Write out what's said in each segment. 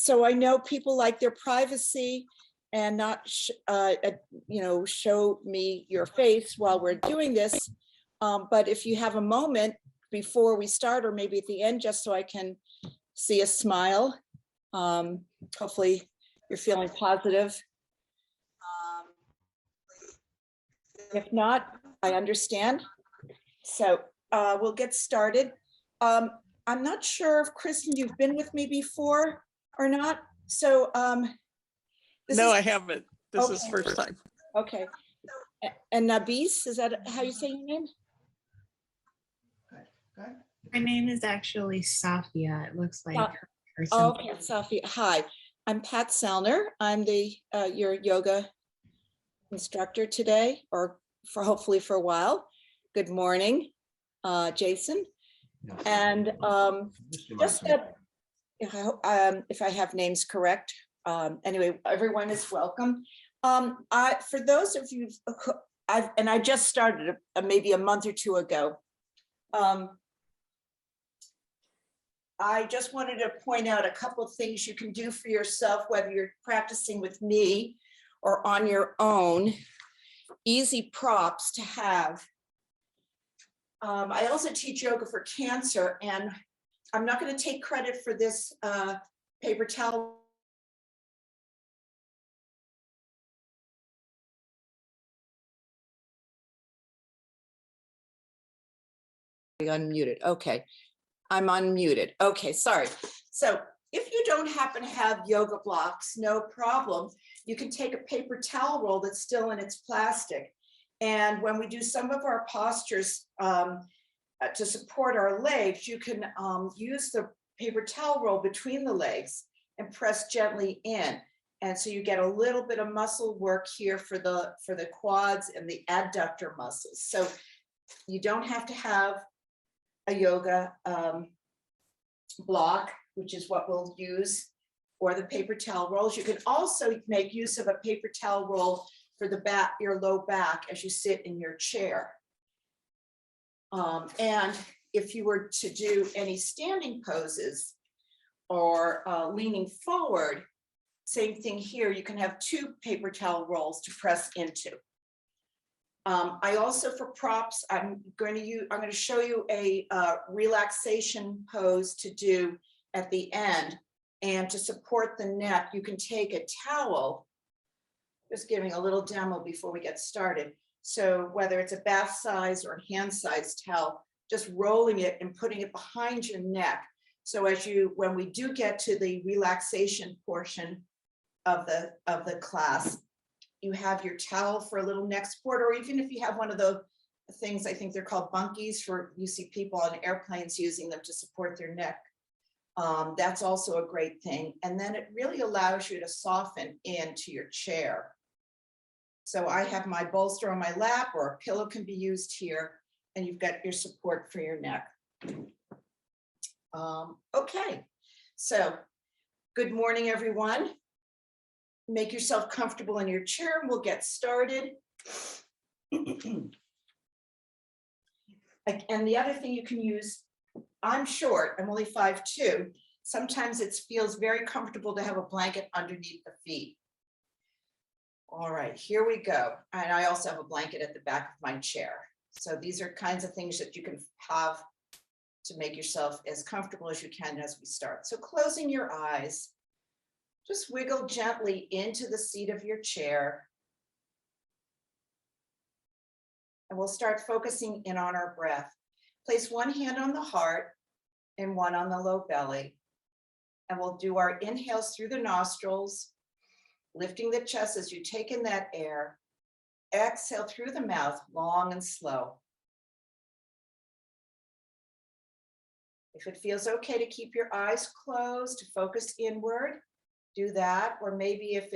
So I know people like their privacy and not, show me your face while we're doing this. But if you have a moment before we start, or maybe at the end, just so I can see a smile. Hopefully you're feeling positive. If not, I understand. So we'll get started. I'm not sure if Kristen, you've been with me before or not. So no, I haven't. This is okay. first time. Okay. And Nabis, is that how you say your name? Her name is actually Safia. It looks like her person. Okay, Safia. Hi, I'm Pat Salner. I'm your yoga instructor today, or hopefully for a while. Good morning, Jason. And just that, if I have names correct, anyway, everyone is welcome. For those of you, I just started maybe a month or two ago. I just wanted to point out a couple of things you can do for yourself, whether you're practicing with me or on your own. Easy props to have. I also teach yoga for cancer, and I'm not going to take credit for this paper towel. Unmuted. Okay. I'm unmuted. Okay, sorry. So if you don't happen to have yoga blocks, no problem. You can take a paper towel roll that's still in its plastic. And when we do some of our postures to support our legs, you can use the paper towel roll between the legs and press gently in. And so you get a little bit of muscle work here for the quads and the adductor muscles. So you don't have to have a yoga block, which is what we'll use, or the paper towel rolls. You can also make use of a paper towel roll for the back, your low back, as you sit in your chair. And if you were to do any standing poses or leaning forward, same thing here. You can have two paper towel rolls to press into. I also, for props, I'm going to show you a relaxation pose to do at the end. And to support the neck, you can take a towel, just giving a little demo before we get started. So whether it's a bath size or hand size towel, just rolling it and putting it behind your neck. So when we do get to the relaxation portion of the class, you have your towel for a little neck support, or even if you have one of the things, I think they're called bunkies, you see people on airplanes using them to support their neck. That's also a great thing. And then it really allows you to soften into your chair. So I have my bolster on my lap, or a pillow can be used here, and you've got your support for your neck. Okay, so good morning, everyone. Make yourself comfortable in your chair and we'll get started. And the other thing you can use, I'm short, I'm only 5'2". Sometimes it feels very comfortable to have a blanket underneath the feet. All right, here we go. And I also have a blanket at the back of my chair. So these are kinds of things that you can have to make yourself as comfortable as you can as we start. So closing your eyes. Just wiggle gently into the seat of your chair. And we'll start focusing in on our breath. Place one hand on the heart and one on the low belly. And we'll do our inhales through the nostrils, lifting the chest as you take in that air. Exhale through the mouth, long and slow. If it feels okay to keep your eyes closed, to focus inward, do that. Or maybe if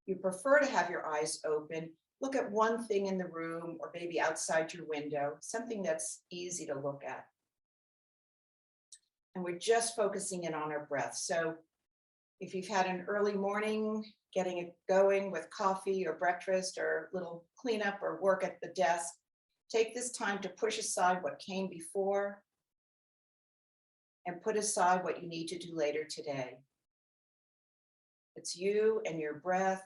you prefer to have your eyes open, look at one thing in the room or maybe outside your window, something that's easy to look at. And we're just focusing in on our breath. So if you've had an early morning, getting it going with coffee or breakfast or little cleanup or work at the desk, take this time to push aside what came before and put aside what you need to do later today. It's you and your breath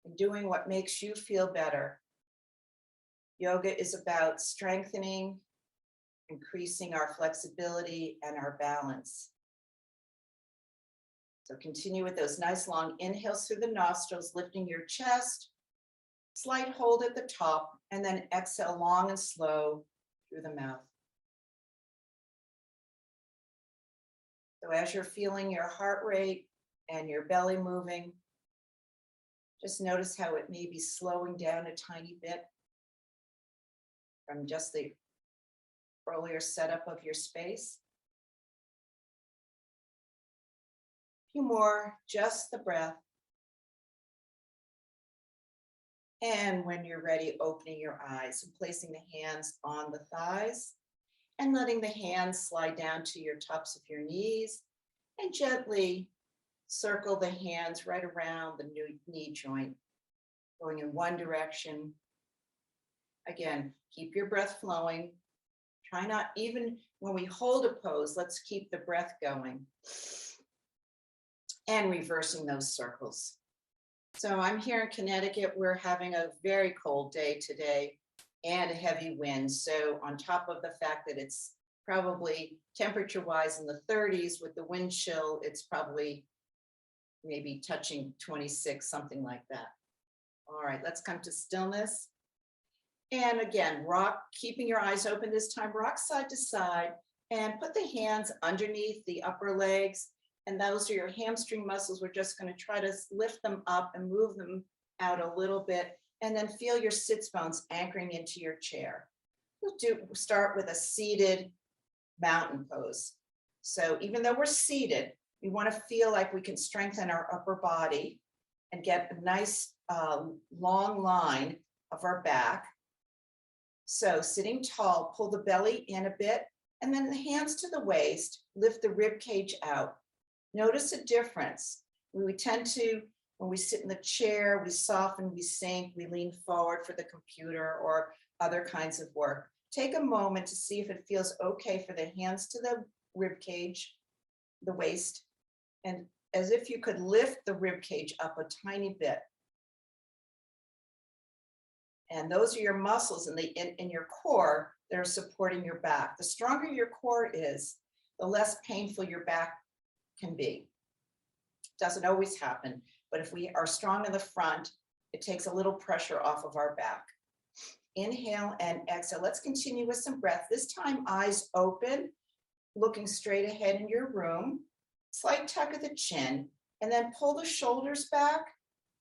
and doing what makes you feel better. Yoga is about strengthening, increasing our flexibility and our balance. So continue with those nice long inhales through the nostrils, lifting your chest, slight hold at the top, and then exhale long and slow through the mouth. So as you're feeling your heart rate and your belly moving, just notice how it may be slowing down a tiny bit from just the earlier setup of your space. A few more, just the breath. And when you're ready, opening your eyes and placing the hands on the thighs and letting the hands slide down to your tops of your knees and gently circle the hands right around the knee joint, going in one direction. Again, keep your breath flowing. Try not, even when we hold a pose, let's keep the breath going and reversing those circles. So I'm here in Connecticut. We're having a very cold day today and a heavy wind. So on top of the fact that it's probably temperature wise in the 30s with the wind chill, it's probably maybe touching 26, something like that. All right, let's come to stillness. And again, rock, keeping your eyes open this time, rock side to side and put the hands underneath the upper legs. And those are your hamstring muscles. We're just going to try to lift them up and move them out a little bit. And then feel your sits bones anchoring into your chair. We'll start with a seated mountain pose. So even though we're seated, we want to feel like we can strengthen our upper body and get a nice long line of our back. So sitting tall, pull the belly in a bit, and then the hands to the waist, lift the rib cage out. Notice a difference. We tend to, when we sit in the chair, we soften, we sink, we lean forward for the computer or other kinds of work. Take a moment to see if it feels okay for the hands to the rib cage, the waist, and as if you could lift the rib cage up a tiny bit. And those are your muscles in your core that are supporting your back. The stronger your core is, the less painful your back can be. Doesn't always happen, but if we are strong in the front, it takes a little pressure off of our back. Inhale and exhale. Let's continue with some breath. This time, eyes open, looking straight ahead in your room. Slight tuck of the chin, and then pull the shoulders back,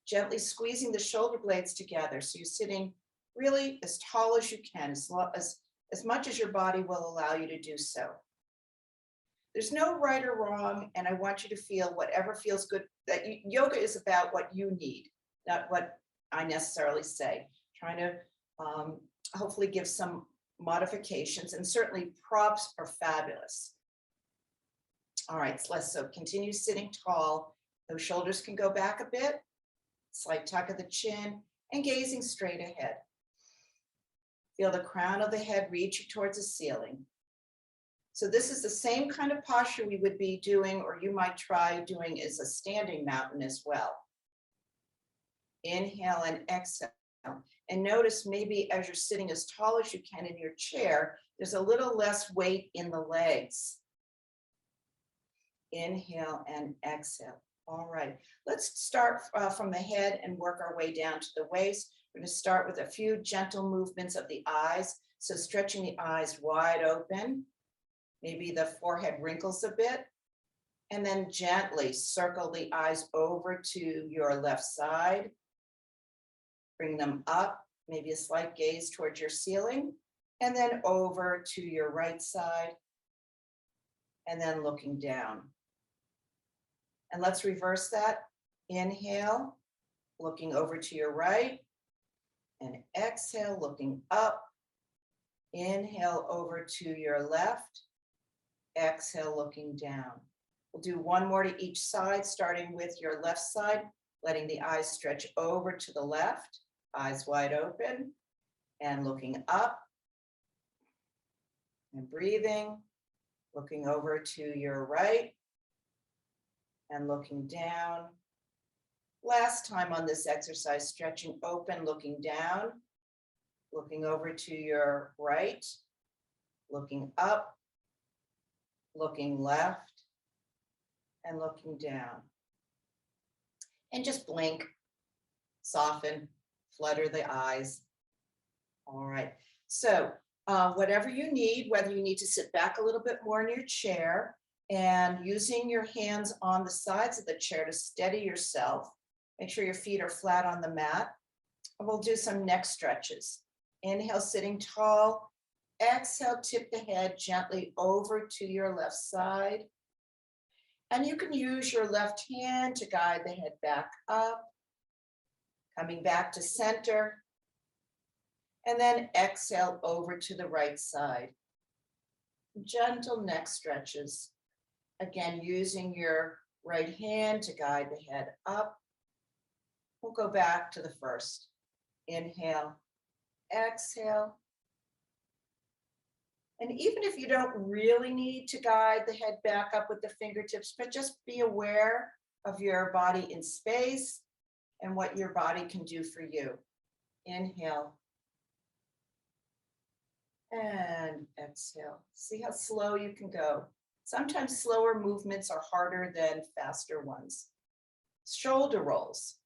gently squeezing the shoulder blades together. So you're sitting really as tall as you can, as much as your body will allow you to do so. There's no right or wrong, and I want you to feel whatever feels good. Yoga is about what you need, not what I necessarily say. Trying to hopefully give some modifications, and certainly props are fabulous. All right, so continue sitting tall. Those shoulders can go back a bit, slight tuck of the chin, and gazing straight ahead. Feel the crown of the head reaching towards the ceiling. So this is the same kind of posture we would be doing, or you might try doing, as a standing mountain as well. Inhale and exhale. And notice maybe as you're sitting as tall as you can in your chair, there's a little less weight in the legs. Inhale and exhale. All right, let's start from the head and work our way down to the waist. We're going to start with a few gentle movements of the eyes. So stretching the eyes wide open. Maybe the forehead wrinkles a bit. And then gently circle the eyes over to your left side. Bring them up, maybe a slight gaze towards your ceiling. And then over to your right side. And then looking down. And let's reverse that. Inhale, looking over to your right. And exhale, looking up. Inhale over to your left. Exhale, looking down. We'll do one more to each side, starting with your left side, letting the eyes stretch over to the left, eyes wide open, and looking up. And breathing, looking over to your right. and looking down. Last time on this exercise, stretching open, looking down, looking over to your right, looking up, looking left, and looking down. And just blink, soften, flutter the eyes. All right, so whatever you need, whether you need to sit back a little bit more in your chair and using your hands on the sides of the chair to steady yourself, make sure your feet are flat on the mat. And we'll do some neck stretches. Inhale, sitting tall. Exhale, tip the head gently over to your left side. And you can use your left hand to guide the head back up, coming back to center. And then exhale over to the right side. Gentle neck stretches. Again, using your right hand to guide the head up. We'll go back to the first. Inhale, exhale. And even if you don't really need to guide the head back up with the fingertips, but just be aware of your body in space and what your body can do for you. Inhale. And exhale. See how slow you can go. Sometimes slower movements are harder than faster ones. Shoulder rolls.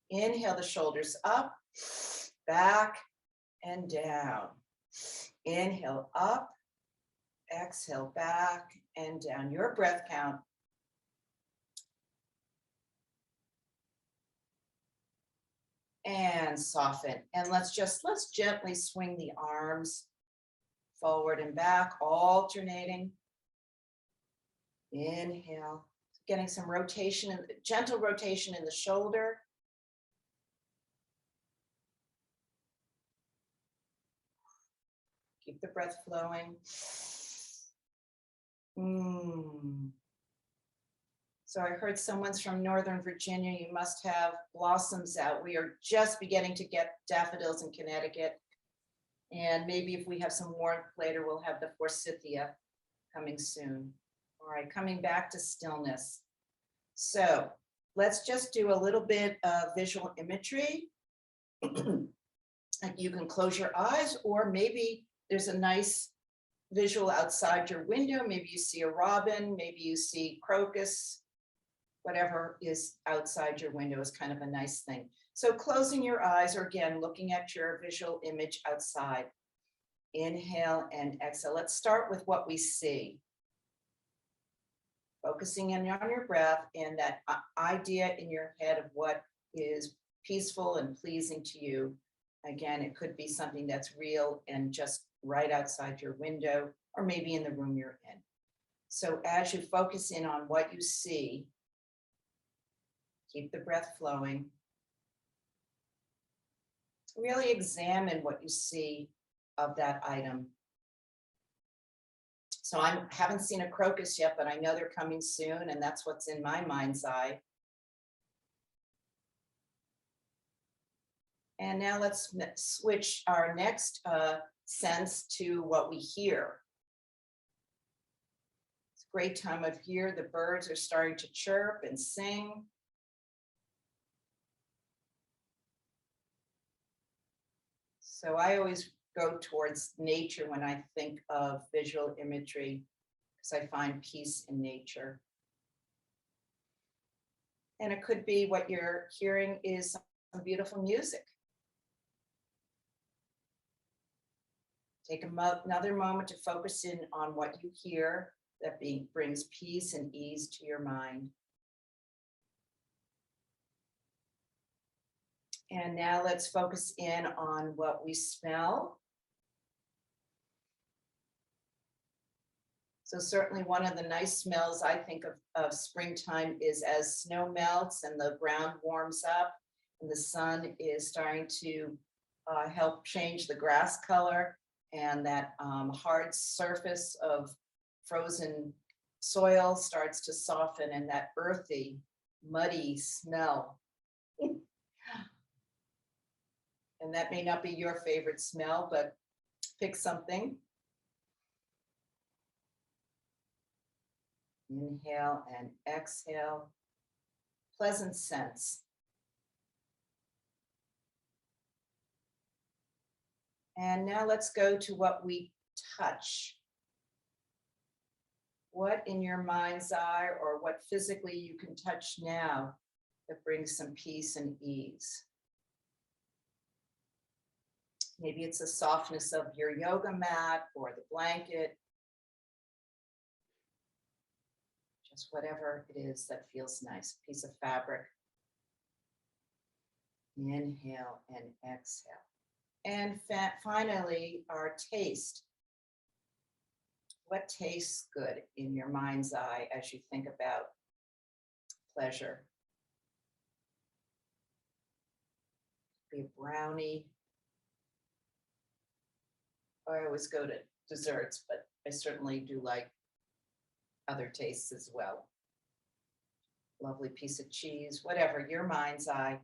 Inhale the shoulders up, back, and down. Inhale up, exhale back and down. Your breath count. And soften. And let's gently swing the arms forward and back, alternating. Inhale, getting some rotation, gentle rotation in the shoulder. Keep the breath flowing. So I heard someone's from Northern Virginia. You must have blossoms out. We are just beginning to get daffodils in Connecticut. And maybe if we have some warmth later, we'll have the forsythia coming soon. All right, coming back to stillness. So let's just do a little bit of visual imagery. You can close your eyes, or maybe there's a nice visual outside your window. Maybe you see a robin, maybe you see crocus. Whatever is outside your window is kind of a nice thing. So closing your eyes, or again, looking at your visual image outside. Inhale and exhale. Let's start with what we see. Focusing in on your breath and that idea in your head of what is peaceful and pleasing to you. Again, it could be something that's real and just right outside your window, or maybe in the room you're in. So as you focus in on what you see, keep the breath flowing. Really examine what you see of that item. So I haven't seen a crocus yet, but I know they're coming soon, and that's what's in my mind's eye. And now let's switch our next sense to what we hear. It's a great time of year. The birds are starting to chirp and sing. So I always go towards nature when I think of visual imagery, because I find peace in nature. And it could be what you're hearing is some beautiful music. Take another moment to focus in on what you hear that brings peace and ease to your mind. And now let's focus in on what we smell. So certainly one of the nice smells I think of springtime is as snow melts and the ground warms up and the sun is starting to help change the grass color, and that hard surface of frozen soil starts to soften, and that earthy, muddy smell. And that may not be your favorite smell, but pick something. Inhale and exhale. Pleasant sense. And now let's go to what we touch. What in your mind's eye or what physically you can touch now that brings some peace and ease? Maybe it's the softness of your yoga mat or the blanket. Just whatever it is that feels nice, piece of fabric. Inhale and exhale. And finally, our taste. What tastes good in your mind's eye as you think about pleasure? Be a brownie. I always go to desserts, but I certainly do like other tastes as well. Lovely piece of cheese, whatever your mind's eye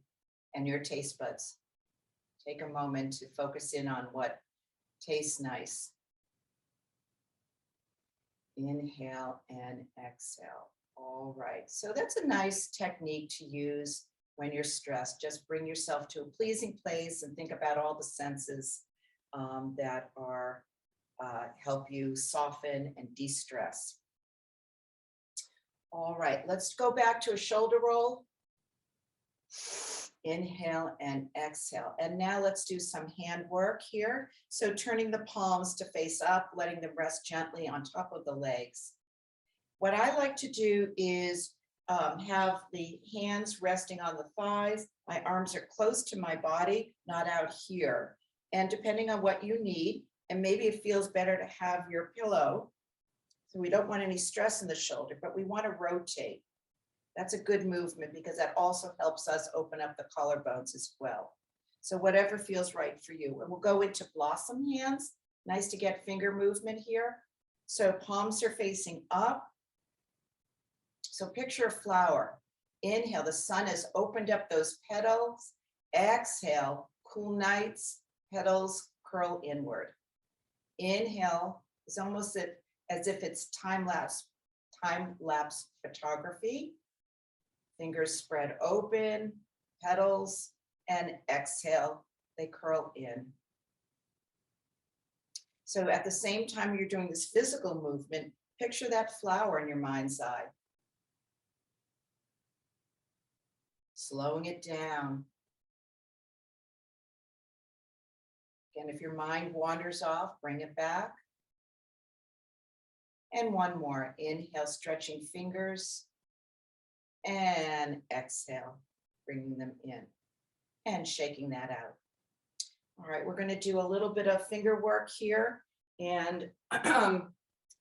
and your taste buds. Take a moment to focus in on what tastes nice. Inhale and exhale. All right, so that's a nice technique to use when you're stressed. Just bring yourself to a pleasing place and think about all the senses that are help you soften and de-stress. All right, let's go back to a shoulder roll. Inhale and exhale. And now let's do some hand work here. So turning the palms to face up, letting them rest gently on top of the legs. What I like to do is have the hands resting on the thighs. My arms are close to my body, not out here. And depending on what you need, and maybe it feels better to have your pillow. So we don't want any stress in the shoulder, but we want to rotate. That's a good movement because that also helps us open up the collarbones as well. So whatever feels right for you. And we'll go into blossom hands. Nice to get finger movement here. So palms are facing up. So picture a flower. Inhale, the sun has opened up those petals. Exhale, cool nights, petals curl inward. Inhale, it's almost as if it's time-lapse photography. Fingers spread open, petals, and exhale, they curl in. So at the same time you're doing this physical movement, picture that flower in your mind's eye. Slowing it down. Again, if your mind wanders off, bring it back. And one more. Inhale, stretching fingers. And exhale, bringing them in. And shaking that out. All right, we're going to do a little bit of finger work here. And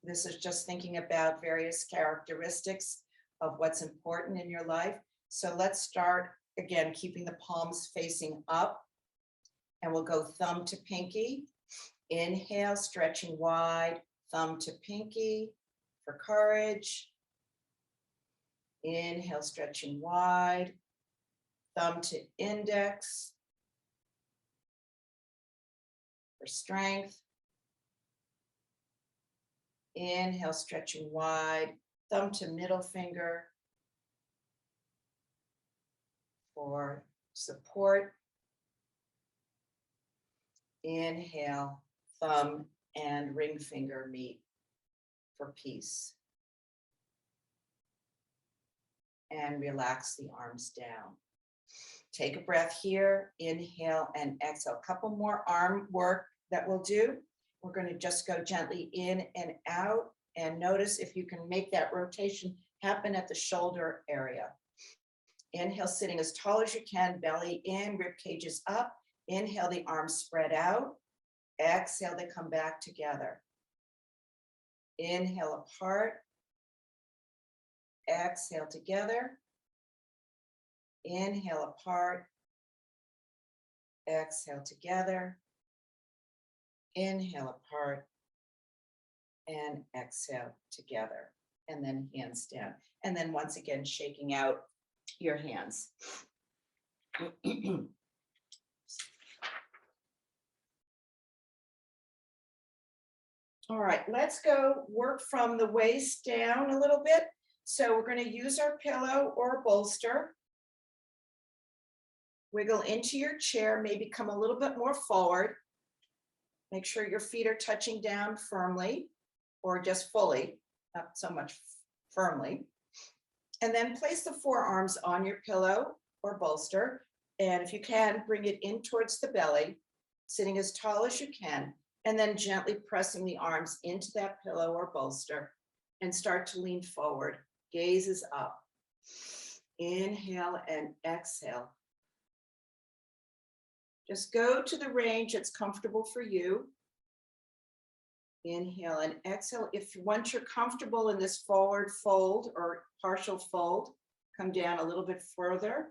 this is just thinking about various characteristics of what's important in your life. So let's start, again, keeping the palms facing up. And we'll go thumb to pinky. Inhale, stretching wide, thumb to pinky for courage. Inhale, stretching wide, thumb to index for strength. Inhale, stretching wide, thumb to middle finger for support. Inhale, thumb and ring finger meet for peace. And relax the arms down. Take a breath here, inhale and exhale. A couple more arm work that we'll do. We're going to just go gently in and out and notice if you can make that rotation happen at the shoulder area. Inhale, sitting as tall as you can, belly in, rib cages up. Inhale, the arms spread out. Exhale, they come back together. Inhale apart. Exhale together. Inhale apart. Exhale together. Inhale apart. And exhale together. And then hands down. And then once again, shaking out your hands. All right, let's go work from the waist down a little bit. So we're going to use our pillow or bolster. Wiggle into your chair, maybe come a little bit more forward. Make sure your feet are touching down firmly or just fully, not so much firmly. And then place the forearms on your pillow or bolster. And if you can, bring it in towards the belly, sitting as tall as you can, and then gently pressing the arms into that pillow or bolster and start to lean forward. Gaze is up. Inhale and exhale. Just go to the range that's comfortable for you. Inhale and exhale. If once you're comfortable in this forward fold or partial fold, come down a little bit further.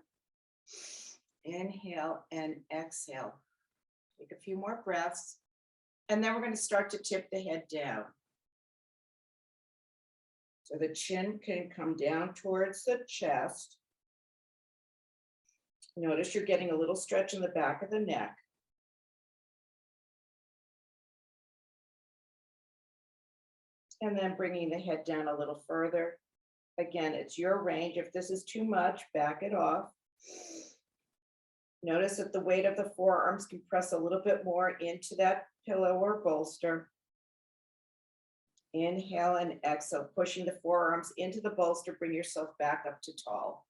Inhale and exhale. Take a few more breaths. And then we're going to start to tip the head down. So the chin can come down towards the chest. Notice you're getting a little stretch in the back of the neck. And then bringing the head down a little further. Again, it's your range. If this is too much, back it off. Notice that the weight of the forearms can press a little bit more into that pillow or bolster. Inhale and exhale, pushing the forearms into the bolster. Bring yourself back up to tall.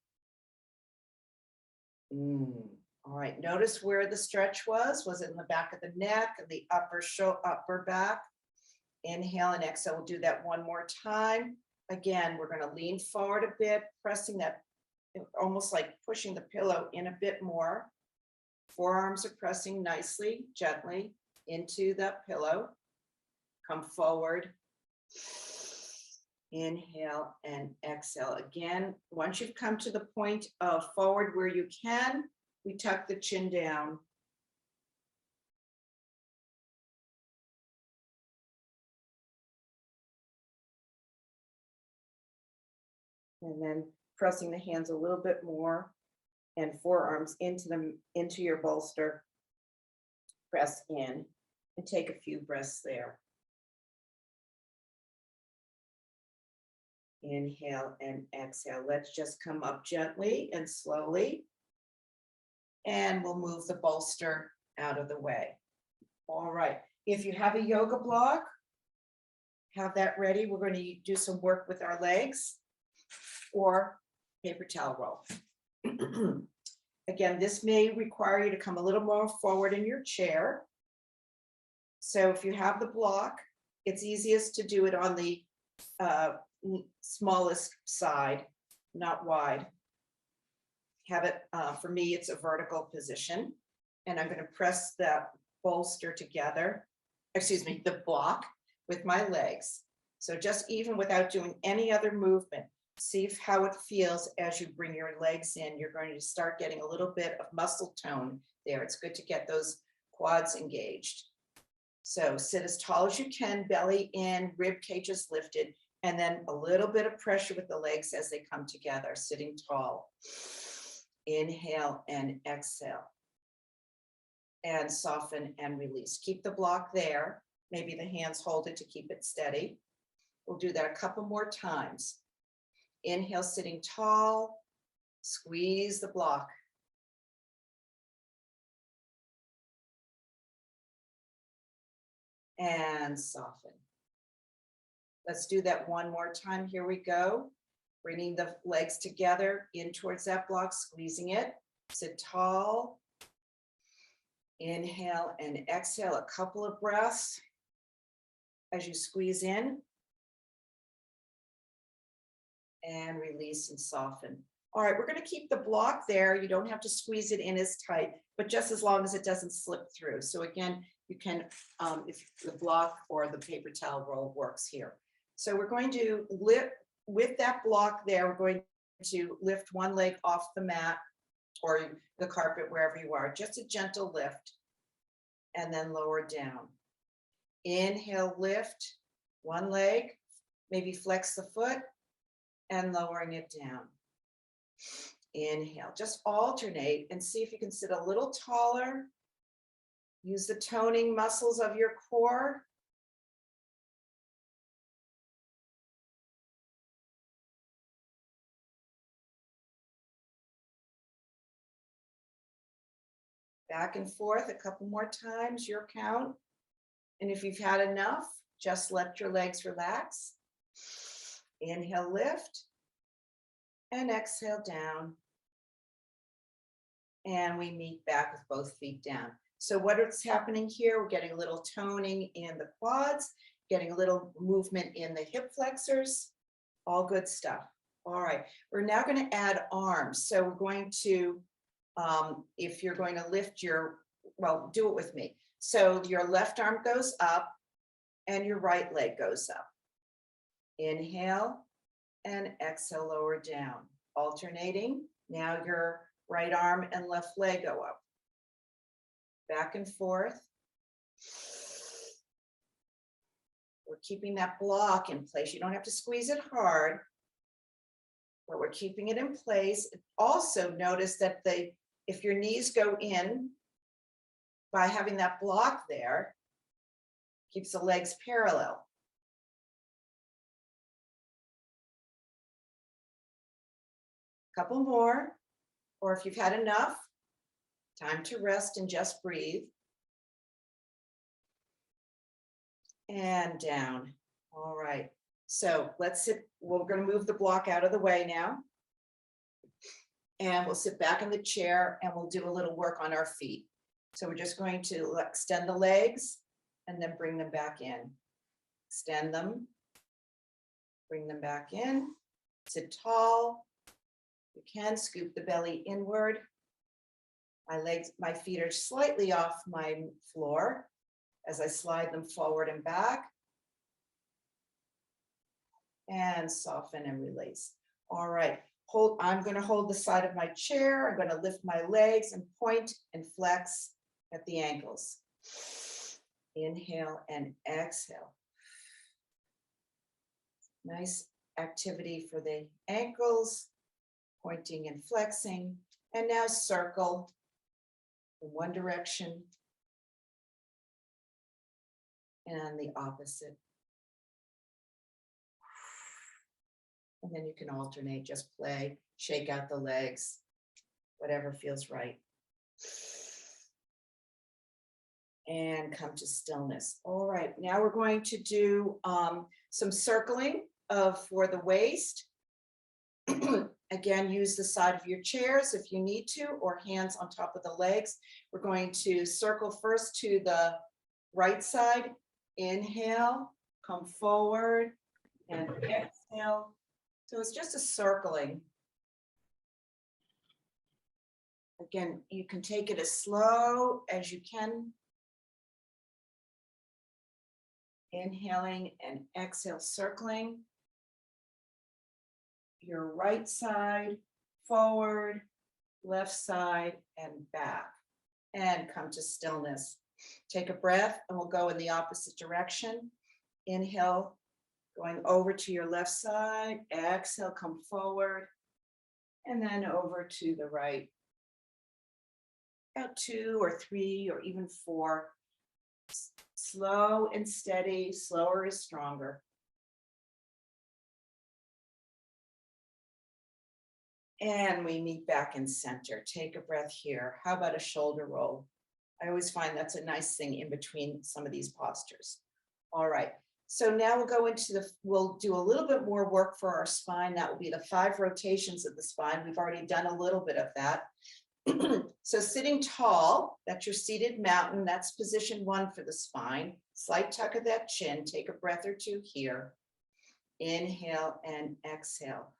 All right, notice where the stretch was. Was it in the back of the neck, the upper back? Inhale and exhale. We'll do that one more time. Again, we're going to lean forward a bit, pressing that, almost like pushing the pillow in a bit more. Forearms are pressing nicely, gently into that pillow. Come forward. Inhale and exhale. Again, once you've come to the point of forward where you can, we tuck the chin down. And then pressing the hands a little bit more and forearms into your bolster. Press in and take a few breaths there. Inhale and exhale. Let's just come up gently and slowly. And we'll move the bolster out of the way. All right. If you have a yoga block, have that ready. We're going to do some work with our legs or paper towel roll. Again, this may require you to come a little more forward in your chair. So if you have the block, it's easiest to do it on the smallest side, not wide. Have it, for me, it's a vertical position. And I'm going to press that bolster together, the block with my legs. So just even without doing any other movement, see how it feels as you bring your legs in. You're going to start getting a little bit of muscle tone there. It's good to get those quads engaged. So sit as tall as you can, belly in, rib cages lifted, and then a little bit of pressure with the legs as they come together, sitting tall. Inhale and exhale. And soften and release. Keep the block there. Maybe the hands hold it to keep it steady. We'll do that a couple more times. Inhale, sitting tall. Squeeze the block. And soften. Let's do that one more time. Here we go. Bringing the legs together in towards that block, squeezing it. Sit tall. Inhale and exhale a couple of breaths as you squeeze in. And release and soften. All right, we're going to keep the block there. You don't have to squeeze it in as tight, but just as long as it doesn't slip through. So again, you can, if the block or the paper towel roll works here. So we're going to lift, with that block there, we're going to lift one leg off the mat or the carpet, wherever you are, just a gentle lift, and then lower down. Inhale, lift one leg, maybe flex the foot, and lowering it down. Inhale, just alternate and see if you can sit a little taller. Use the toning muscles of your core. Back and forth a couple more times, your count. And if you've had enough, just let your legs relax. Inhale, lift. And exhale down. And we meet back with both feet down. So what is happening here? We're getting a little toning in the quads, getting a little movement in the hip flexors, all good stuff. All right, we're now going to add arms. So we're going to, if you're going to lift your, well, do it with me. So your left arm goes up and your right leg goes up. Inhale and exhale, lower down, alternating. Now your right arm and left leg go up. Back and forth. We're keeping that block in place. You don't have to squeeze it hard, but we're keeping it in place. Also notice that if your knees go in by having that block there, keeps the legs parallel. Couple more, or if you've had enough, time to rest and just breathe. And down. All right. So let's sit. We're going to move the block out of the way now. And we'll sit back in the chair and we'll do a little work on our feet. So we're just going to extend the legs and then bring them back in. Extend them. Bring them back in. Sit tall. You can scoop the belly inward. My feet are slightly off my floor as I slide them forward and back. And soften and release. All right, I'm going to hold the side of my chair. I'm going to lift my legs and point and flex at the ankles. Inhale and exhale. Nice activity for the ankles, pointing and flexing. And now circle in one direction and the opposite. And then you can alternate, just play, shake out the legs, whatever feels right. And come to stillness. All right, now we're going to do some circling for the waist. Again, use the side of your chairs if you need to, or hands on top of the legs. We're going to circle first to the right side. Inhale, come forward, and exhale. So it's just a circling. Again, you can take it as slow as you can. Inhaling and exhale, circling. Your right side, forward, left side, and back. And come to stillness. Take a breath and we'll go in the opposite direction. Inhale, going over to your left side. Exhale, come forward. And then over to the right. About 2 or 3 or even 4. Slow and steady, slower is stronger. And we meet back in center. Take a breath here. How about a shoulder roll? I always find that's a nice thing in between some of these postures. All right, so now we'll go into we'll do a little bit more work for our spine. That will be the 5 rotations of the spine. We've already done a little bit of that. So sitting tall, that's your seated mountain. That's position 1 for the spine. Slight tuck of that chin. Take a breath or 2 here. Inhale and exhale.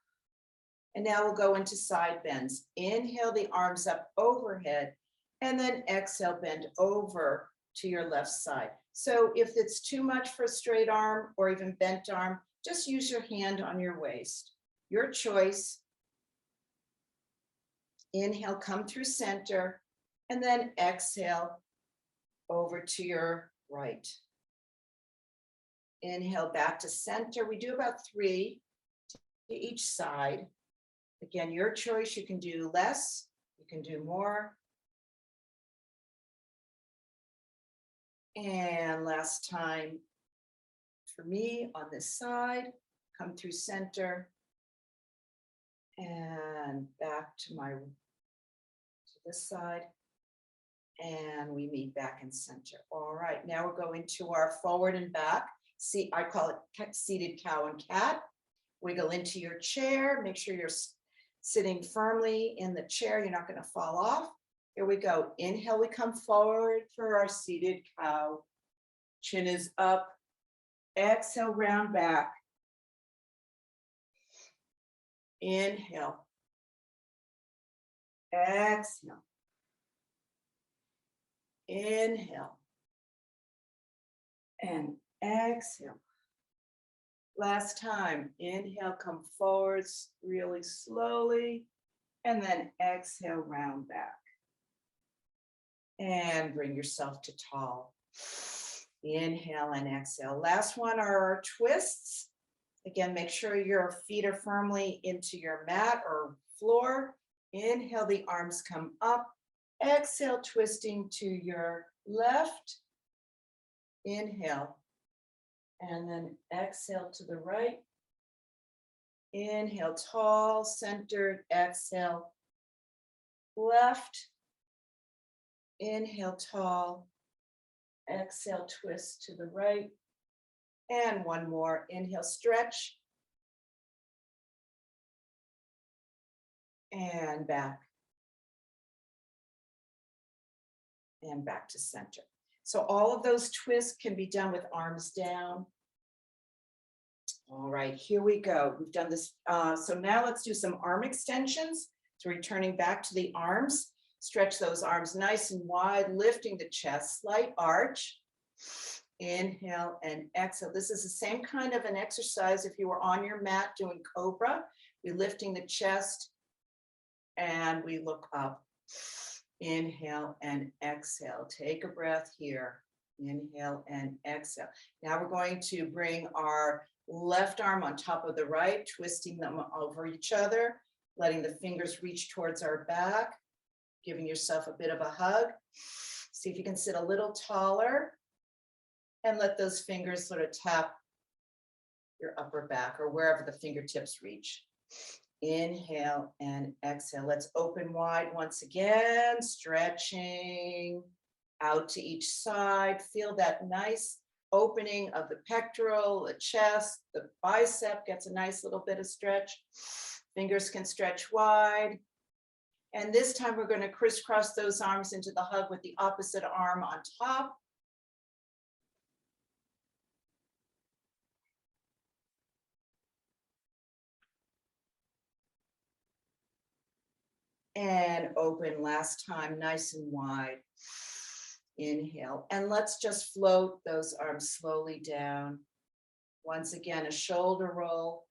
And now we'll go into side bends. Inhale the arms up overhead, and then exhale, bend over to your left side. So if it's too much for a straight arm or even bent arm, just use your hand on your waist. Your choice. Inhale, come through center, and then exhale over to your right. Inhale back to center. We do about 3 to each side. Again, your choice. You can do less, you can do more. And last time for me on this side, come through center and back to this side. And we meet back in center. All right, now we're going to our forward and back. See, I call it seated cow and cat. Wiggle into your chair. Make sure you're sitting firmly in the chair. You're not going to fall off. Here we go. Inhale, we come forward for our seated cow. Chin is up. Exhale, round back. Inhale. Exhale. Inhale. And exhale. Last time, inhale, come forward really slowly, and then exhale, round back. And bring yourself to tall. Inhale and exhale. Last one are our twists. Again, make sure your feet are firmly into your mat or floor. Inhale, the arms come up. Exhale, twisting to your left. Inhale. And then exhale to the right. Inhale, tall, centered, exhale, left. Inhale, tall. Exhale, twist to the right. And one more. Inhale, stretch. And back. And back to center. So all of those twists can be done with arms down. All right, here we go. We've done this. So now let's do some arm extensions. So returning back to the arms. Stretch those arms nice and wide, lifting the chest, slight arch. Inhale and exhale. This is the same kind of an exercise if you were on your mat doing cobra. We're lifting the chest and we look up. Inhale and exhale. Take a breath here. Inhale and exhale. Now we're going to bring our left arm on top of the right, twisting them over each other, letting the fingers reach towards our back, giving yourself a bit of a hug. See if you can sit a little taller and let those fingers sort of tap your upper back or wherever the fingertips reach. Inhale and exhale. Let's open wide once again, stretching out to each side. Feel that nice opening of the pectoral, the chest, the bicep gets a nice little bit of stretch. Fingers can stretch wide. And this time we're going to crisscross those arms into the hug with the opposite arm on top. And open last time, nice and wide. Inhale, and let's just float those arms slowly down. Once again, a shoulder roll.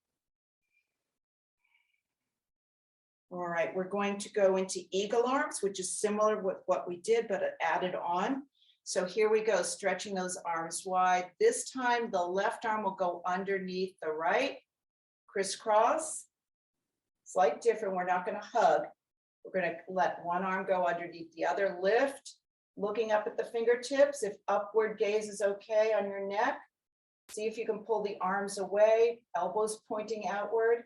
All right, we're going to go into eagle arms, which is similar with what we did, but added on. So here we go, stretching those arms wide. This time, the left arm will go underneath the right, crisscross. Slight different, we're not gonna hug. We're gonna let one arm go underneath the other, lift, looking up at the fingertips. If upward gaze is okay on your neck, see if you can pull the arms away, elbows pointing outward.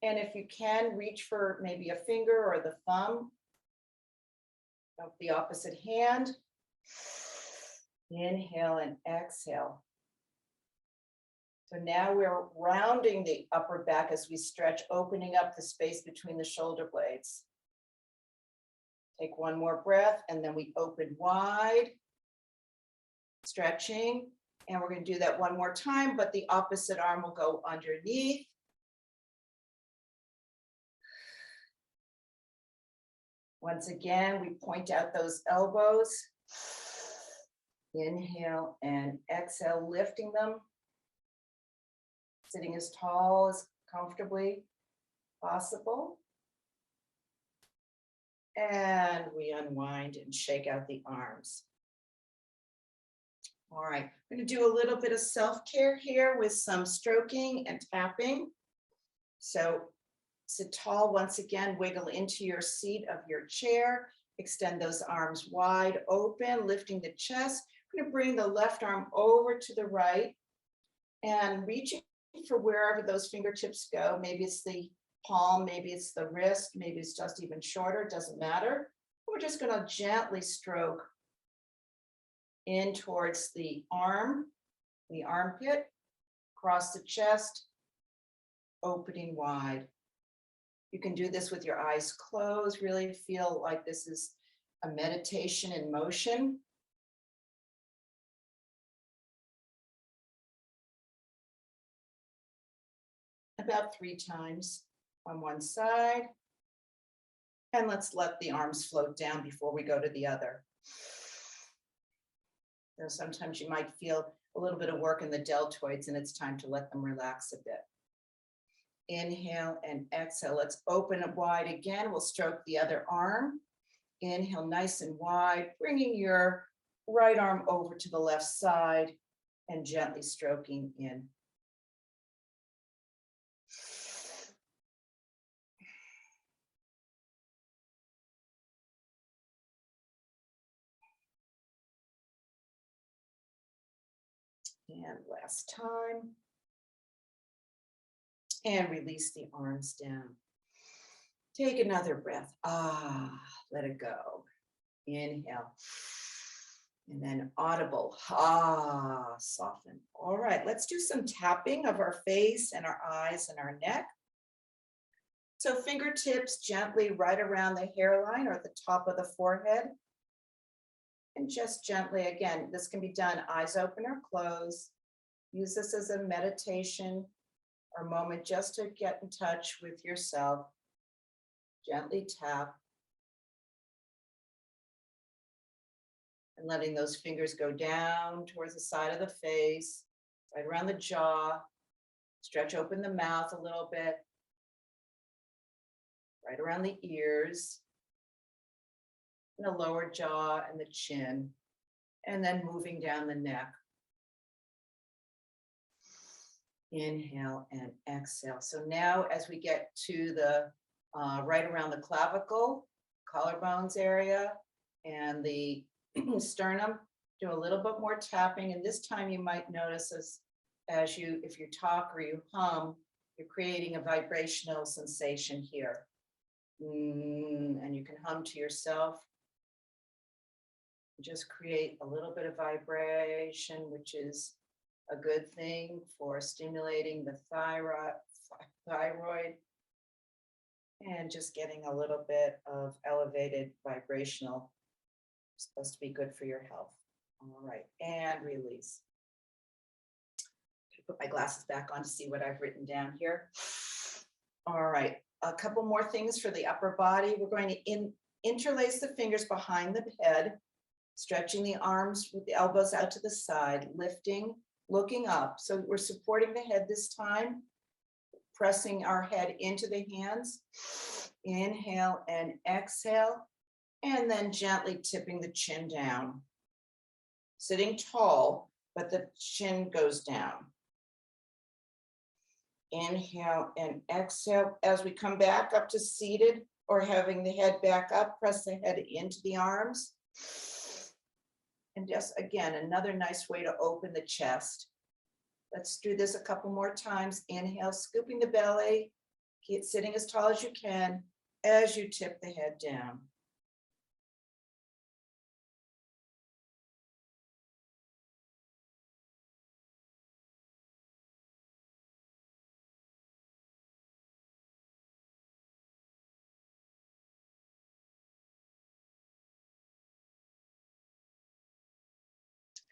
And if you can, reach for maybe a finger or the thumb of the opposite hand. Inhale and exhale. So now we're rounding the upper back as we stretch, opening up the space between the shoulder blades. Take one more breath and then we open wide, stretching. And we're going to do that one more time, but the opposite arm will go underneath. Once again, we point out those elbows. Inhale and exhale, lifting them. Sitting as tall as comfortably possible. And we unwind and shake out the arms. All right, I'm going to do a little bit of self-care here with some stroking and tapping. So sit tall once again, wiggle into your seat of your chair, extend those arms wide open, lifting the chest. I'm going to bring the left arm over to the right and reaching for wherever those fingertips go. Maybe it's the palm, maybe it's the wrist, maybe it's just even shorter, doesn't matter. I'm we're just going to gently stroke in towards the arm, the armpit, across the chest, opening wide. You can do this with your eyes closed, really feel like this is a meditation in motion. About 3 times on one side. And let's let the arms float down before we go to the other. So sometimes you might feel a little bit of work in the deltoids and it's time to let them relax a bit. Inhale and exhale. Let's open it wide again. We'll stroke the other arm. Inhale nice and wide, bringing your right arm over to the left side and gently stroking in. And last time. And release the arms down. Take another breath. Let it go. Inhale. And then audible. Soften. All right, let's do some tapping of our face and our eyes and our neck. So fingertips gently right around the hairline or at the top of the forehead. And just gently, again, this can be done eyes open or closed. Use this as a meditation or moment just to get in touch with yourself. Gently tap. And letting those fingers go down towards the side of the face, right around the jaw. Stretch open the mouth a little bit. Right around the ears. And the lower jaw and the chin. And then moving down the neck. Inhale and exhale. So now as we get to the right around the clavicle, collarbones area, and the sternum, do a little bit more tapping. And this time you might notice as you, if you talk or you hum, you're creating a vibrational sensation here. And you can hum to yourself. Just create a little bit of vibration, which is a good thing for stimulating the thyroid and just getting a little bit of elevated vibrational. Supposed to be good for your health. All right, and release. Put my glasses back on to see what I've written down here. All right, a couple more things for the upper body. We're going to interlace the fingers behind the head, stretching the arms with the elbows out to the side, lifting, looking up. So we're supporting the head this time, pressing our head into the hands. Inhale and exhale, and then gently tipping the chin down. Sitting tall, but the chin goes down. Inhale and exhale. As we come back up to seated or having the head back up, press the head into the arms. And just again, another nice way to open the chest. Let's do this a couple more times. Inhale, scooping the belly, keep sitting as tall as you can as you tip the head down.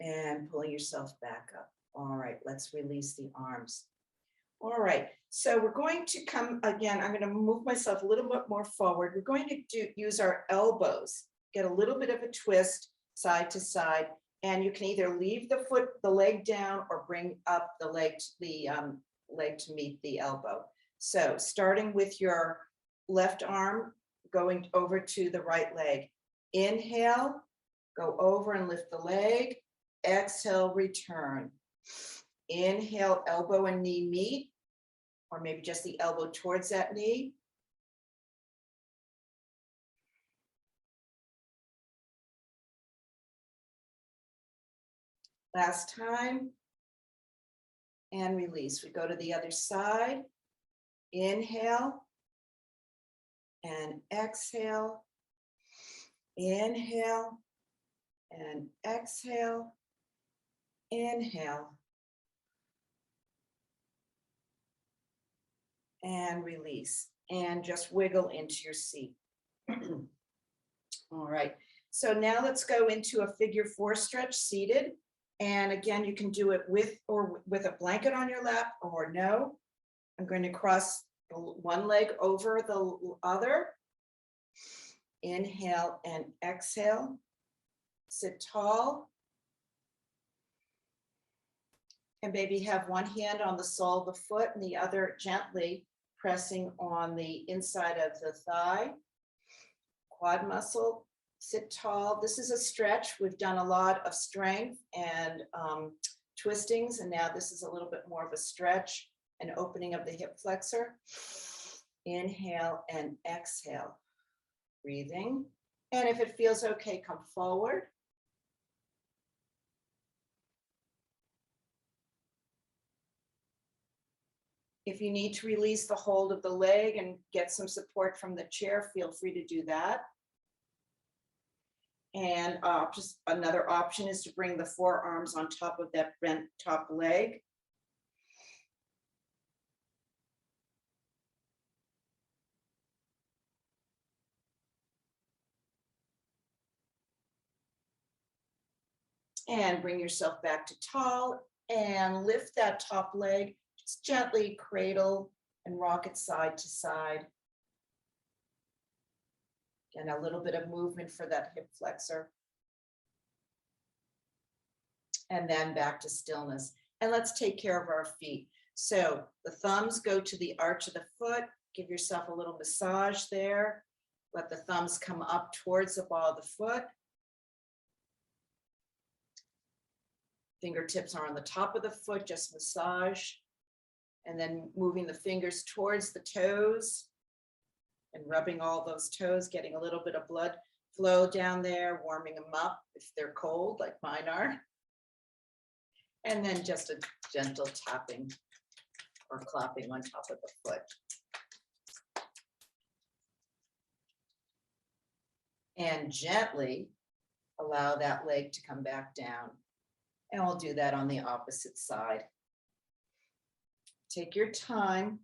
And pulling yourself back up. All right, let's release the arms. All right, so we're going to come again. I'm going to move myself a little bit more forward. We're going to use our elbows, get a little bit of a twist side to side, and you can either leave the leg down or bring up the leg to meet the elbow. So starting with your left arm, going over to the right leg. Inhale, go over and lift the leg. Exhale, return. Inhale, elbow and knee meet, or maybe just the elbow towards that knee. Last time. And release. We go to the other side. Inhale and exhale. Inhale and exhale. Inhale. And release. And just wiggle into your seat. All right. So now let's go into a figure 4 stretch seated. And again, you can do it with or with a blanket on your lap or no. I'm going to cross one leg over the other. Inhale and exhale. Sit tall. And maybe have one hand on the sole of the foot and the other gently pressing on the inside of the thigh. Quad muscle, sit tall. This is a stretch. We've done a lot of strength and twistings, and now this is a little bit more of a stretch and opening of the hip flexor. Inhale and exhale. Breathing. And if it feels okay, come forward. If you need to release the hold of the leg and get some support from the chair, feel free to do that. And just another option is to bring the forearms on top of that bent top leg. And bring yourself back to tall and lift that top leg. Just gently cradle and rock it side to side. And a little bit of movement for that hip flexor. And then back to stillness. And let's take care of our feet. So the thumbs go to the arch of the foot. Give yourself a little massage there. Let the thumbs come up towards the ball of the foot. Fingertips are on the top of the foot, just massage. And then moving the fingers towards the toes and rubbing all those toes, getting a little bit of blood flow down there, warming them up if they're cold, like mine are. And then just a gentle tapping or clapping on top of the foot. And gently allow that leg to come back down. And we'll do that on the opposite side. Take your time.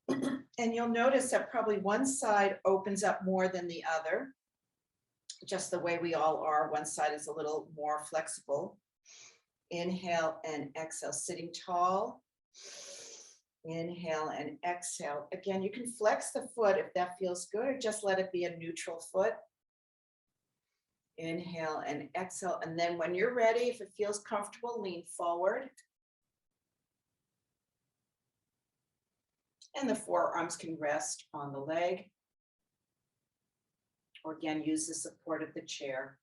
And you'll notice that probably one side opens up more than the other. Just the way we all are. One side is a little more flexible. Inhale and exhale, sitting tall. Inhale and exhale. Again, you can flex the foot if that feels good, or just let it be a neutral foot. Inhale and exhale. And then when you're ready, if it feels comfortable, lean forward. And the forearms can rest on the leg. Or again, use the support of the chair.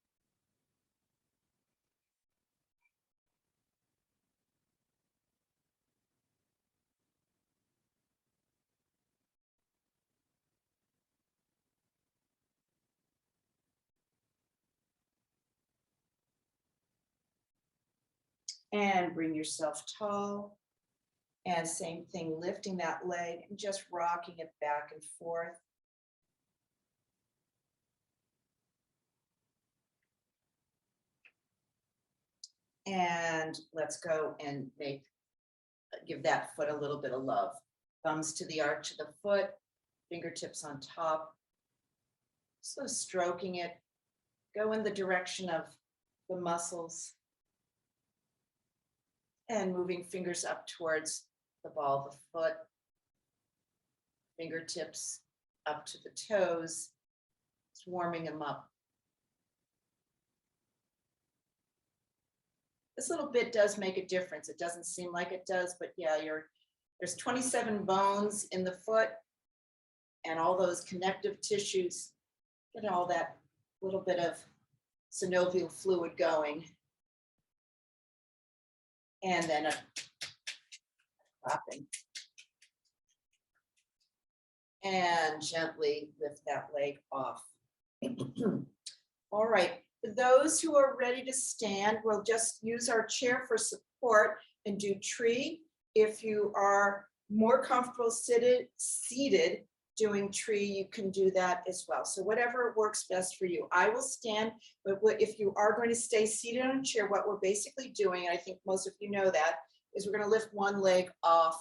And bring yourself tall. And same thing, lifting that leg and just rocking it back and forth. And let's go and give that foot a little bit of love. Thumbs to the arch of the foot, fingertips on top. So stroking it, go in the direction of the muscles. And moving fingers up towards the ball of the foot. Fingertips up to the toes, just warming them up. This little bit does make a difference. It doesn't seem like it does, but yeah, there's 27 bones in the foot and all those connective tissues. Get all that little bit of synovial fluid going. And then a clapping. And gently lift that leg off. All right, for those who are ready to stand, we'll just use our chair for support and do tree. If you are more comfortable seated, doing tree, you can do that as well. So whatever works best for you. I will stand, but if you are going to stay seated on a chair, what we're basically doing, and I think most of you know that, is we're going to lift one leg off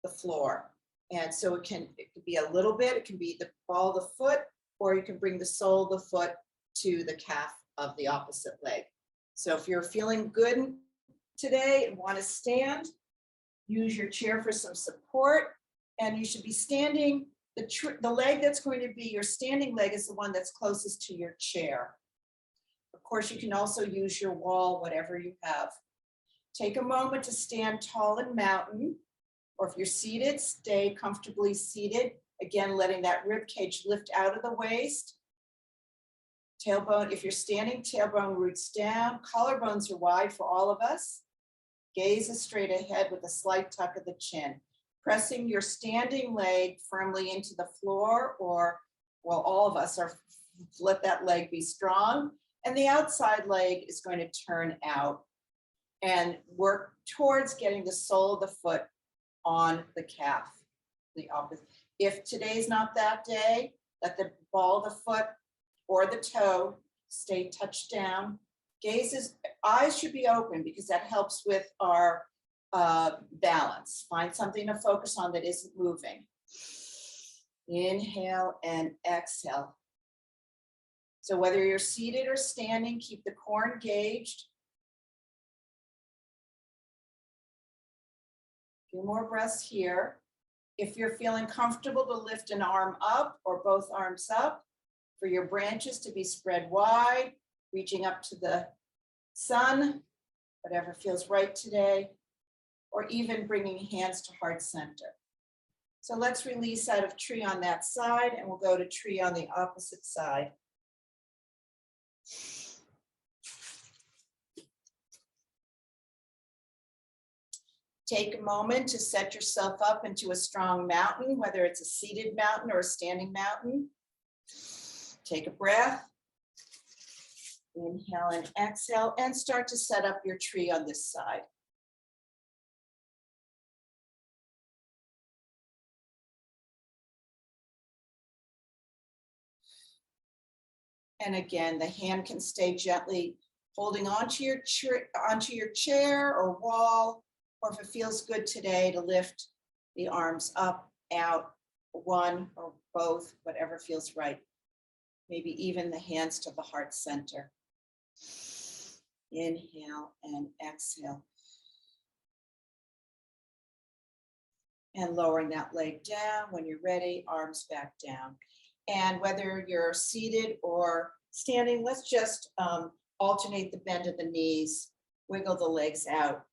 the floor. And so it could be a little bit, it can be the ball of the foot, or you can bring the sole of the foot to the calf of the opposite leg. So if you're feeling good today and want to stand, use your chair for some support, and you should be standing. The leg that's going to be your standing leg is the one that's closest to your chair. Of course, you can also use your wall, whatever you have. Take a moment to stand tall and mountain, or if you're seated, stay comfortably seated. Again, letting that rib cage lift out of the waist. Tailbone, if you're standing, tailbone roots down. Collarbones are wide for all of us. Gaze is straight ahead with a slight tuck of the chin. Pressing your standing leg firmly into the floor, or, well, all of us are, let that leg be strong. And the outside leg is going to turn out and work towards getting the sole of the foot on the calf, the opposite. If today's not that day, let the ball of the foot or the toe stay touched down. Eyes should be open because that helps with our balance. Find something to focus on that isn't moving. Inhale and exhale. So whether you're seated or standing, keep the core engaged. A few more breaths here. If you're feeling comfortable to lift an arm up or both arms up, for your branches to be spread wide, reaching up to the sun, whatever feels right today, or even bringing hands to heart center. So let's release out of tree on that side, and we'll go to tree on the opposite side. Take a moment to set yourself up into a strong mountain, whether it's a seated mountain or a standing mountain. Take a breath. Inhale and exhale, and start to set up your tree on this side. And again, the hand can stay gently holding onto your chair or wall, or if it feels good today, to lift the arms up, out, one or both, whatever feels right. Maybe even the hands to the heart center. Inhale and exhale. And lowering that leg down. When you're ready, arms back down. And whether you're seated or standing, let's just alternate the bend of the knees, wiggle the legs out.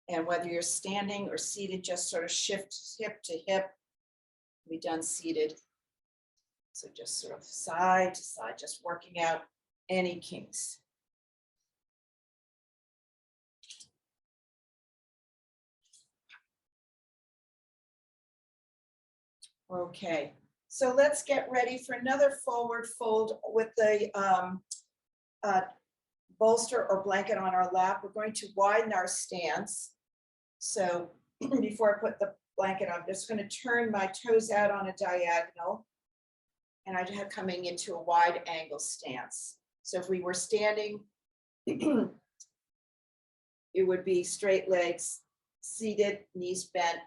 And whether you're standing or seated, just sort of shift hip to hip. Be done seated. So just sort of side to side, just working out any kinks. Okay, so let's get ready for another forward fold with the bolster or blanket on our lap. We're going to widen our stance. So before I put the blanket on, I'm just going to turn my toes out on a diagonal, and I have coming into a wide angle stance. So if we were standing, it would be straight legs, seated, knees bent,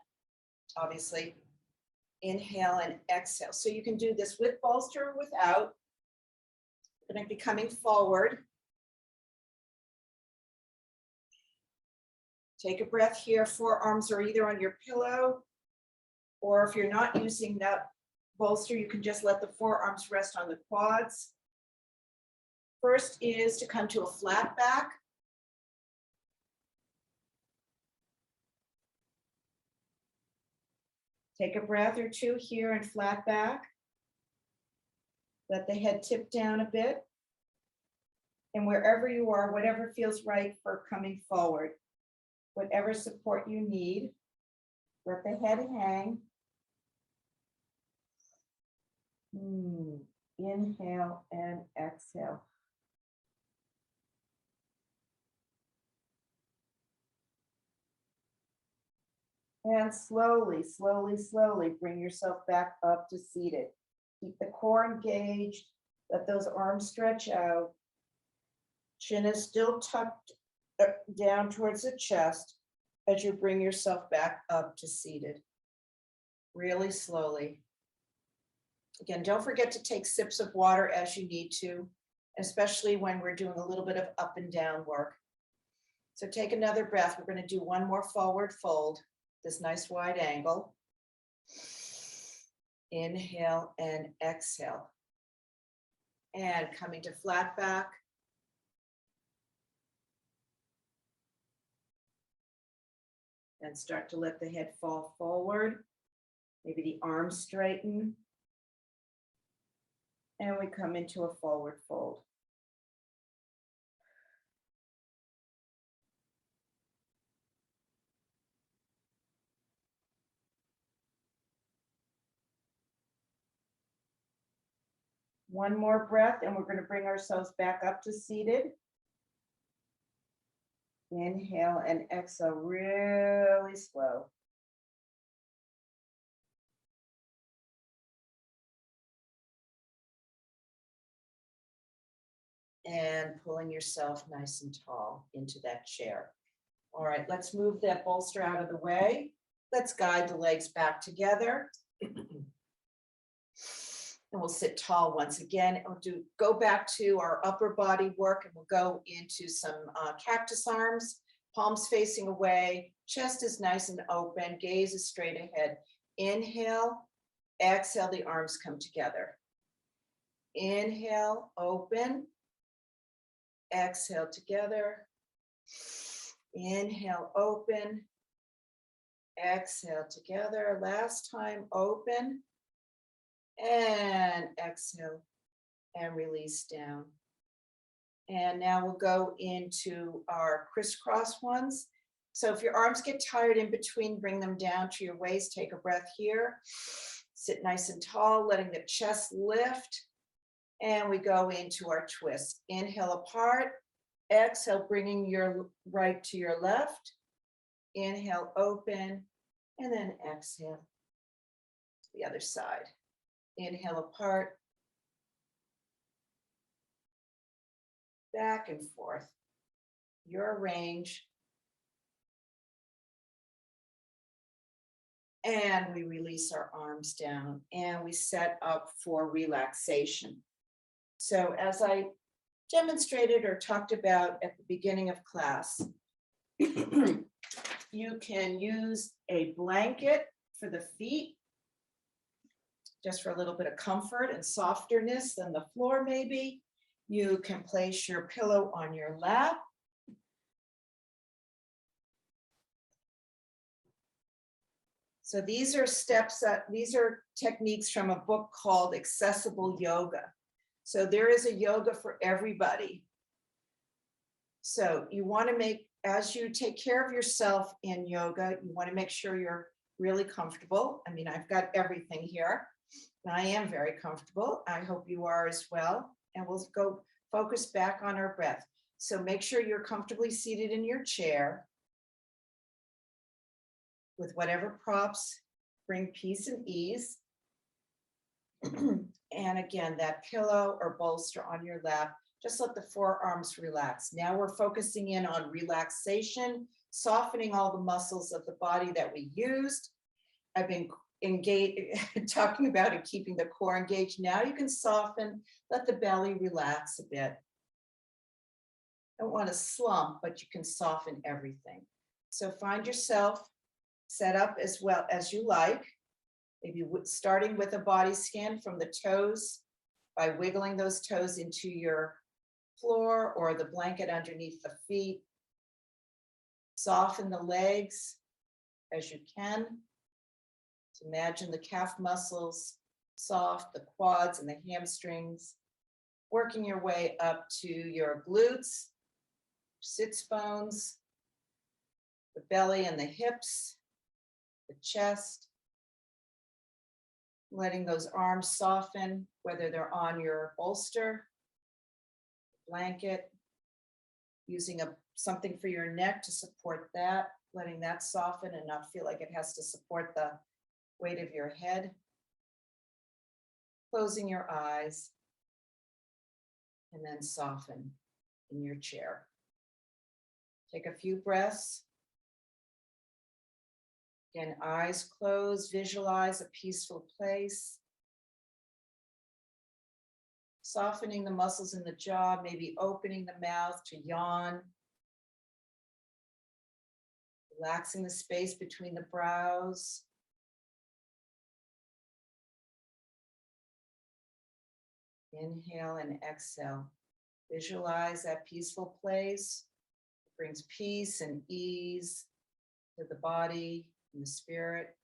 obviously. Inhale and exhale. So you can do this with bolster or without. We're going to be coming forward. Take a breath here. Forearms are either on your pillow, or if you're not using that bolster, you can just let the forearms rest on the quads. First is to come to a flat back. Take a breath or two here and flat back. Let the head tip down a bit. And wherever you are, whatever feels right for coming forward, whatever support you need, let the head hang. Inhale and exhale. And slowly, slowly, slowly bring yourself back up to seated. Keep the core engaged. Let those arms stretch out. Chin is still tucked down towards the chest as you bring yourself back up to seated. Really slowly. Again, don't forget to take sips of water as you need to, especially when we're doing a little bit of up and down work. So take another breath. We're going to do one more forward fold, this nice wide angle. Inhale and exhale. And coming to flat back. And start to let the head fall forward. Maybe the arms straighten. And we come into a forward fold. One more breath, and we're going to bring ourselves back up to seated. Inhale and exhale really slow. And pulling yourself nice and tall into that chair. All right, let's move that bolster out of the way. Let's guide the legs back together. And we'll sit tall once again. And we'll go back to our upper body work, and we'll go into some cactus arms, palms facing away, chest is nice and open, gaze is straight ahead. Inhale, exhale, the arms come together. Inhale, open. Exhale together. Inhale, open. Exhale together. Last time, open. And exhale and release down. And now we'll go into our crisscross ones. So if your arms get tired in between, bring them down to your waist. Take a breath here. Sit nice and tall, letting the chest lift. And we go into our twist. Inhale apart. Exhale, bringing your right to your left. Inhale, open. And then exhale to the other side. Inhale apart, back and forth, your range. And we release our arms down and we set up for relaxation. So as I demonstrated or talked about at the beginning of class, you can use a blanket for the feet, just for a little bit of comfort and softness than the floor maybe. You can place your pillow on your lap. So these are these are techniques from a book called Accessible Yoga. So there is a yoga for everybody. So you want to make, as you take care of yourself in yoga, you want to make sure you're really comfortable. I mean, I've got everything here. I am very comfortable. I hope you are as well. And we'll go focus back on our breath. So make sure you're comfortably seated in your chair with whatever props bring peace and ease. And again, that pillow or bolster on your lap, just let the forearms relax. Now we're focusing in on relaxation, softening all the muscles of the body that we used. I've been talking about it, keeping the core engaged. Now you can soften, let the belly relax a bit. Don't want to slump, but you can soften everything. So find yourself set up as well as you like. Maybe starting with a body scan from the toes by wiggling those toes into your floor or the blanket underneath the feet. Soften the legs as you can. So imagine the calf muscles soft, the quads and the hamstrings, working your way up to your glutes, sits bones, the belly and the hips, the chest, letting those arms soften, whether they're on your bolster, blanket, using something for your neck to support that. letting that soften and not feel like it has to support the weight of your head. Closing your eyes and then soften in your chair. Take a few breaths. Again, eyes closed, visualize a peaceful place. Softening the muscles in the jaw, maybe opening the mouth to yawn. Relaxing the space between the brows. Inhale and exhale. Visualize that peaceful place. It brings peace and ease to the body and the spirit.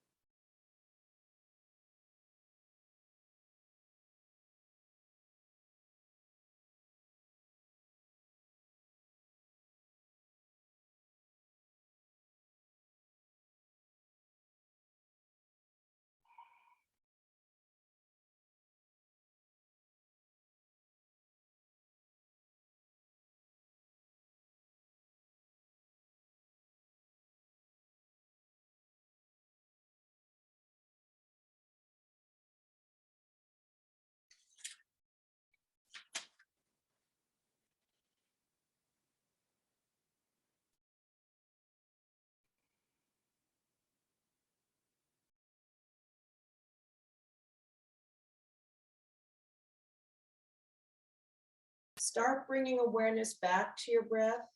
Start bringing awareness back to your breath.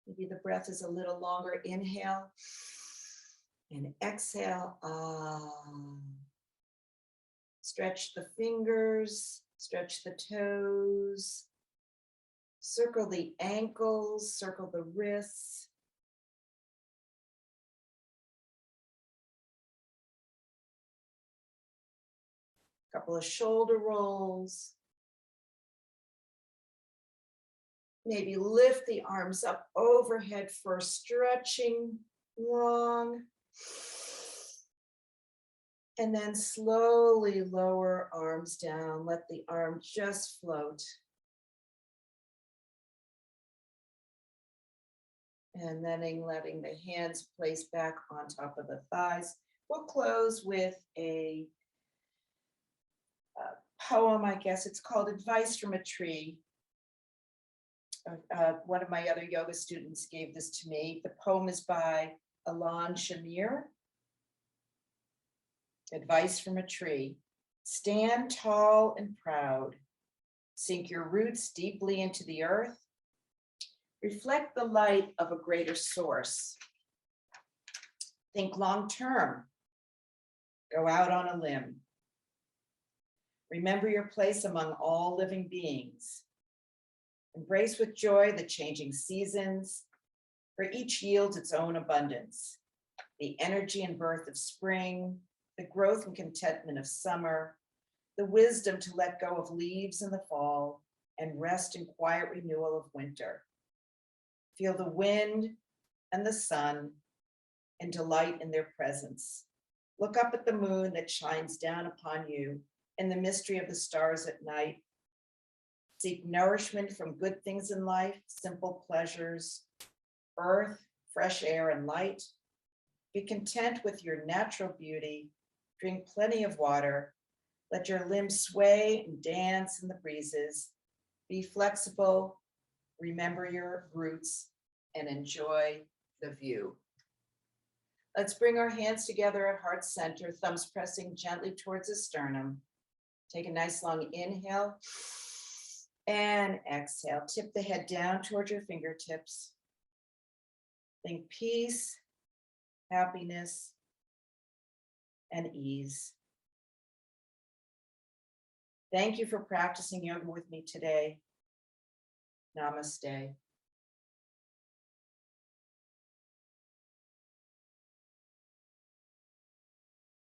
Maybe the breath is a little longer. Inhale and exhale. Stretch the fingers, stretch the toes, circle the ankles, circle the wrists. Couple of shoulder rolls. Maybe lift the arms up overhead for stretching long. And then slowly lower arms down. Let the arm just float. And then letting the hands place back on top of the thighs. We'll close with a poem, I guess it's called Advice from a Tree. One of my other yoga students gave this to me. The poem is by Alon Shamir. Advice from a Tree. Stand tall and proud. Sink your roots deeply into the earth. Reflect the light of a greater source. Think long term. Go out on a limb. Remember your place among all living beings. Embrace with joy the changing seasons, for each yields its own abundance. The energy and birth of spring, the growth and contentment of summer, the wisdom to let go of leaves in the fall, and rest in quiet renewal of winter. Feel the wind and the sun and delight in their presence. Look up at the moon that shines down upon you and the mystery of the stars at night. Seek nourishment from good things in life, simple pleasures, earth, fresh air, and light. Be content with your natural beauty. Drink plenty of water. Let your limbs sway and dance in the breezes. Be flexible. Remember your roots and enjoy the view. Let's bring our hands together at heart center, thumbs pressing gently towards the sternum. Take a nice long inhale and exhale. Tip the head down towards your fingertips. Think peace, happiness, and ease. Thank you for practicing yoga with me today. Namaste.